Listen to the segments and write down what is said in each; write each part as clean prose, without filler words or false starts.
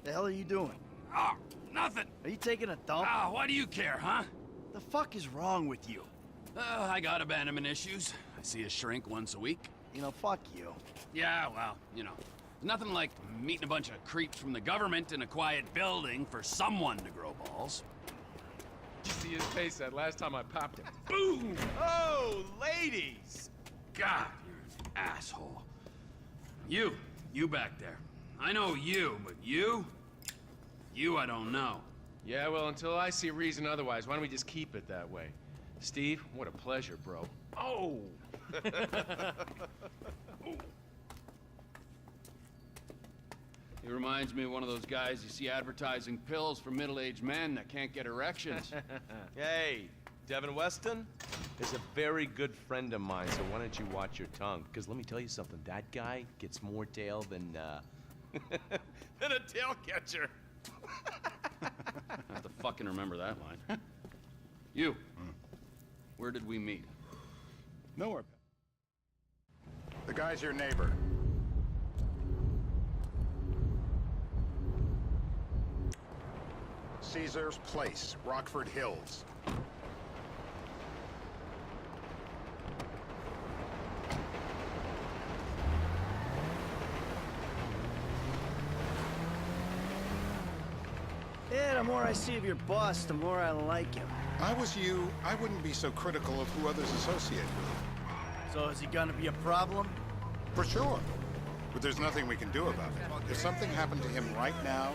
The hell are you doing? Oh, nothing. Are you taking a dump? Ah, why do you care, huh? The fuck is wrong with you? I got abandonment issues. I see a shrink once a week. You know, fuck you. Yeah, well, you know. Nothing like meeting a bunch of creeps from the government in a quiet building for someone to grow balls. Did you see his face that last time I popped him? Boom! Oh, ladies! God, you're an asshole. You back there. I know you, but you? You I don't know. Yeah, well, until I see reason otherwise, why don't we just keep it that way? Steve, what a pleasure, bro. Oh! He reminds me of one of those guys you see advertising pills for middle-aged men that can't get erections. Hey, Devin Weston is a very good friend of mine, so why don't you watch your tongue? Because let me tell you something, that guy gets more tail than, than a tail catcher. I have to fucking remember that line. You. Where did we meet? Nowhere. The guy's your neighbor. Caesar's Place, Rockford Hills. Yeah, the more I see of your boss, the more I like him. If I was you, I wouldn't be so critical of who others associate with him. So is he gonna be a problem? For sure. But there's nothing we can do about it. If something happened to him right now,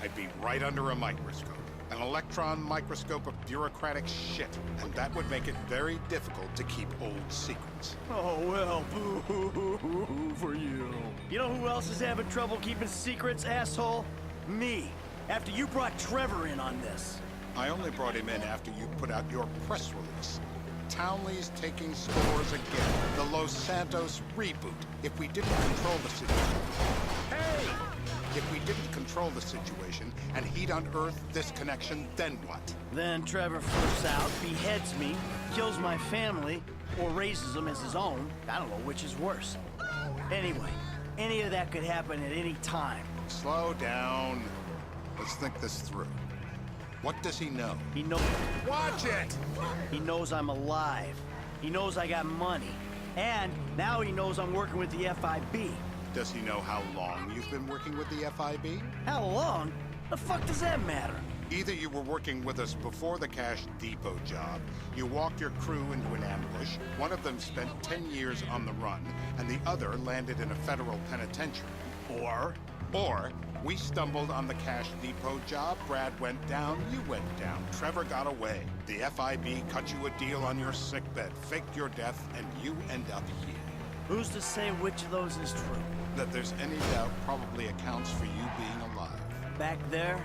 I'd be right under a microscope. An electron microscope of bureaucratic shit. And that would make it very difficult to keep old secrets. Oh, well, boo-hoo-hoo-hoo for you. You know who else is having trouble keeping secrets, asshole? Me. After you brought Trevor in on this. I only brought him in after you put out your press release. Townley's taking scores again. The Los Santos reboot. If we didn't control the situation... Hey! If we didn't control the situation, and he'd unearthed this connection, then what? Then Trevor flips out, beheads me, kills my family, or raises them as his own. I don't know which is worse. Anyway, any of that could happen at any time. Slow down. Let's think this through. What does he know? He knows... Watch it! He knows I'm alive. He knows I got money. And now he knows I'm working with the FIB. Does he know how long you've been working with the FIB? How long? The fuck does that matter? Either you were working with us before the Cash Depot job, you walked your crew into an ambush, one of them spent 10 years on the run, and the other landed in a federal penitentiary. Or, we stumbled on the Cash Depot job, Brad went down, you went down, Trevor got away. The FIB cut you a deal on your sickbed, faked your death, and you end up here. Who's to say which of those is true? That there's any doubt probably accounts for you being alive. Back there,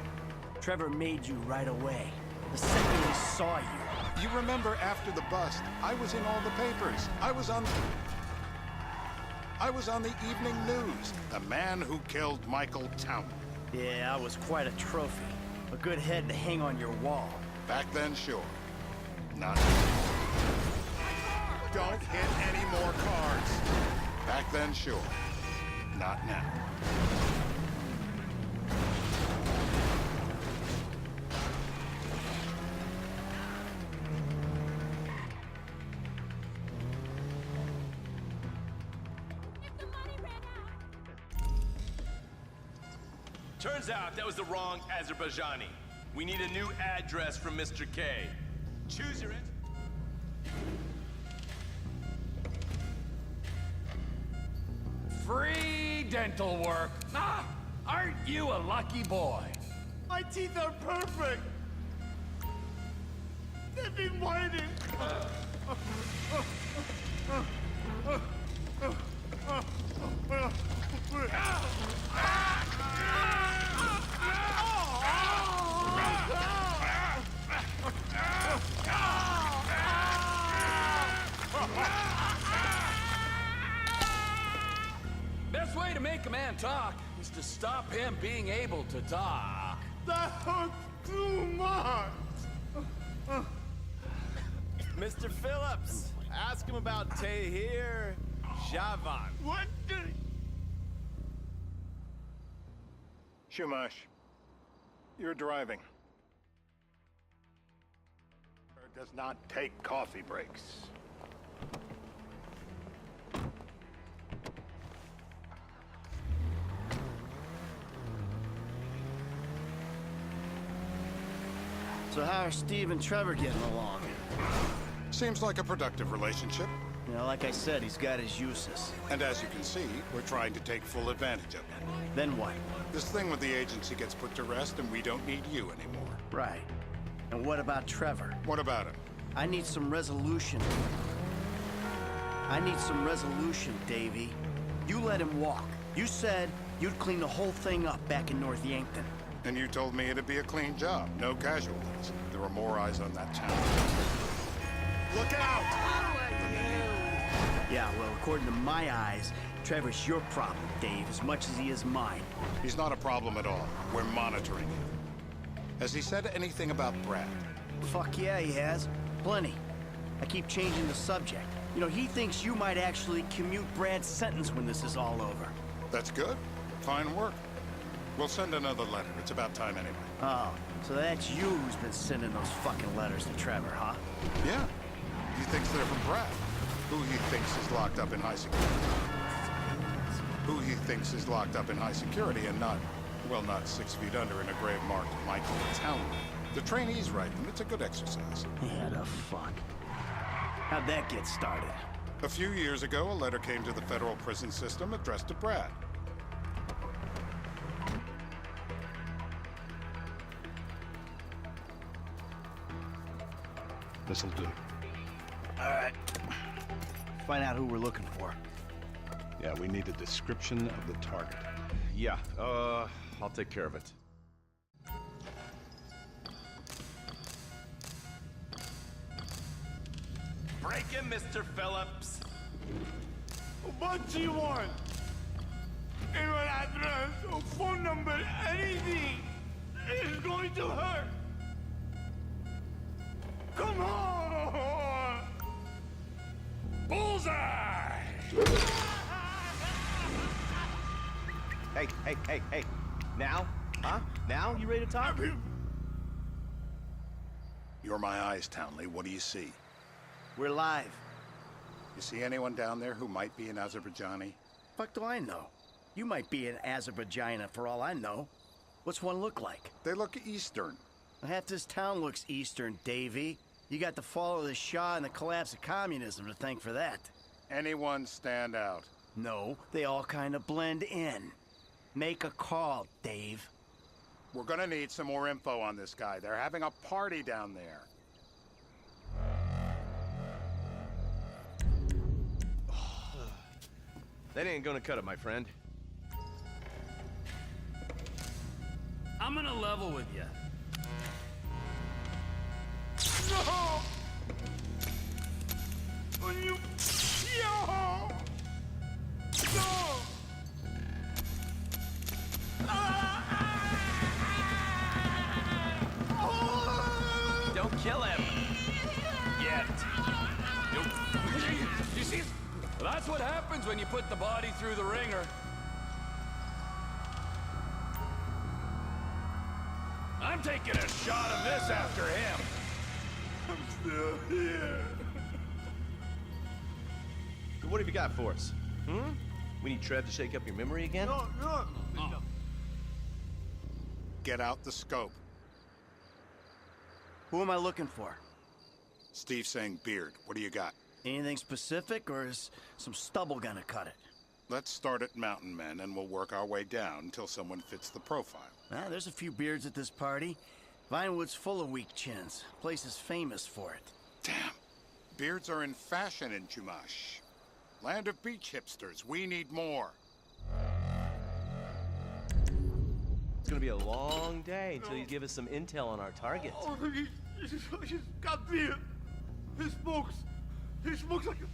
Trevor made you right away. The second he saw you. You remember after the bust, I was in all the papers. I was on the evening news. The man who killed Michael Townley. Yeah, I was quite a trophy. A good head to hang on your wall. Back then, sure. Not now. Don't hit any more cards. Back then, sure. Not now. Turns out that was the wrong Azerbaijani. We need a new address from Mr. K. Choose your... Free dental work. Ah, aren't you a lucky boy? My teeth are perfect. They've been whitening. Best way to make a man talk is to stop him being able to talk. That hurt too much. Mr. Phillips, ask him about Tahir Javan. What the... Shumash, You're driving. Does not take coffee breaks. So how are Steve and Trevor getting along? Seems like a productive relationship. You know, like I said, he's got his uses. And as you can see, we're trying to take full advantage of it. Then what? This thing with the agency gets put to rest and we don't need you anymore. Right. And what about Trevor? What about him? I need some resolution. I need some resolution, Davey. You let him walk. You said you'd clean the whole thing up back in North Yankton. And you told me it'd be a clean job, no casualties. There were more eyes on that town. Look out! Yeah, well, according to my eyes, Trevor's your problem, Dave, as much as he is mine. He's not a problem at all. We're monitoring him. Has he said anything about Brad? Fuck yeah, he has. Plenty. I keep changing the subject. You know, he thinks you might actually commute Brad's sentence when this is all over. That's good. Fine work. We'll send another letter. It's about time anyway. Oh, so that's you who's been sending those fucking letters to Trevor, huh? Yeah. He thinks they're from Brad, who he thinks is locked up in high security. Who he thinks is locked up in high security and not, well, not 6 feet under in a grave marked Michael Townley. The trainees write them. It's a good exercise. Yeah, the fuck. How'd that get started? A few years ago, a letter came to the federal prison system addressed to Brad. This'll do. All right. Find out who we're looking for. Yeah, we need a description of the target. Yeah, I'll take care of it. Break him, Mr. Phillips. What do you want? Email address or phone number, anything. It's going to hurt. Come on! Bullseye! Hey. Now? Huh? Now? You ready to talk? You're my eyes, Townley. What do you see? We're live. You see anyone down there who might be an Azerbaijani? Fuck do I know? You might be an Azerbaijana for all I know. What's one look like? They look Eastern. Half this town looks Eastern, Davey. You got the fall of the Shah and the collapse of communism to thank for that. Anyone stand out? No, they all kind of blend in. Make a call, Dave. We're gonna need some more info on this guy. They're having a party down there. That ain't gonna cut it, my friend. I'm gonna level with you. No! When you... Yo! No! Don't kill him! Yet. You see? That's what happens when you put the body through the ringer. I'm taking a shot of this after him. I'm still here. So what have you got for us? We need Trev to shake up your memory again? No. Get out the scope. Who am I looking for? Steve saying Beard. What do you got? Anything specific, or is some stubble gonna cut it? Let's start at Mountain Men and we'll work our way down until someone fits the profile. There's a few beards at this party. Vinewood's full of weak chins. Place is famous for it. Damn. Beards are in fashion in Chumash. Land of beach hipsters. We need more. It's gonna be a long day until you give us some intel on our target. Oh, he's got beer. He smokes like a...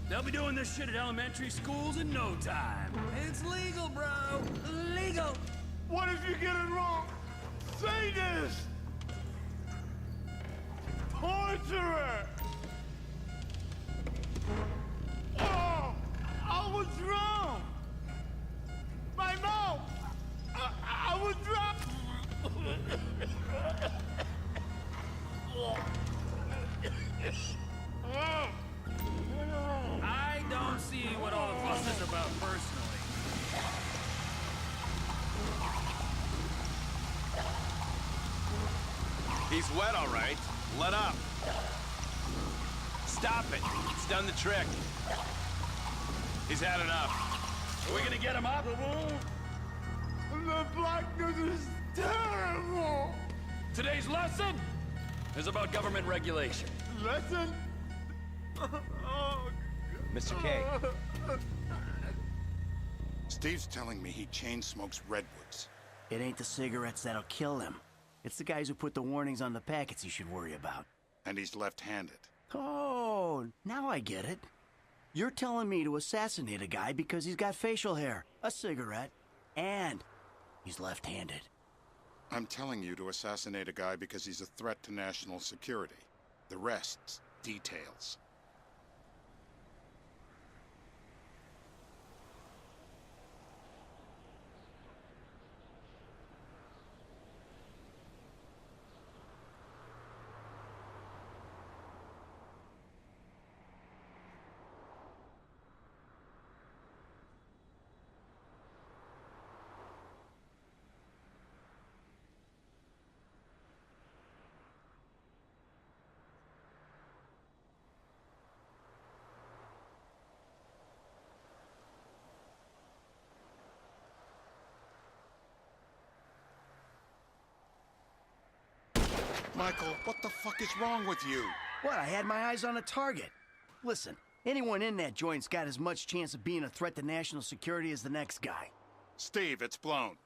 They'll be doing this shit at elementary schools in no time. It's legal, bro. Legal. What if you get it wrong? Say this! Torturer! Oh! I was wrong! will drop. I don't see what all the fuss is about personally. He's wet, all right. Let up. Stop it. It's done the trick. He's had enough. Are we gonna get him up? The blackness is terrible. Today's lesson is about government regulation. Lesson? Mr. K. Steve's telling me he chain smokes redwoods. It ain't the cigarettes that'll kill him. It's the guys who put the warnings on the packets he should worry about. And he's left-handed. Oh, now I get it. You're telling me to assassinate a guy because he's got facial hair, a cigarette, and he's left-handed. I'm telling you to assassinate a guy because he's a threat to national security. The rest's details. Michael, what the fuck is wrong with you? What, I had my eyes on a target. Listen, anyone in that joint's got as much chance of being a threat to national security as the next guy. Steve, it's blown.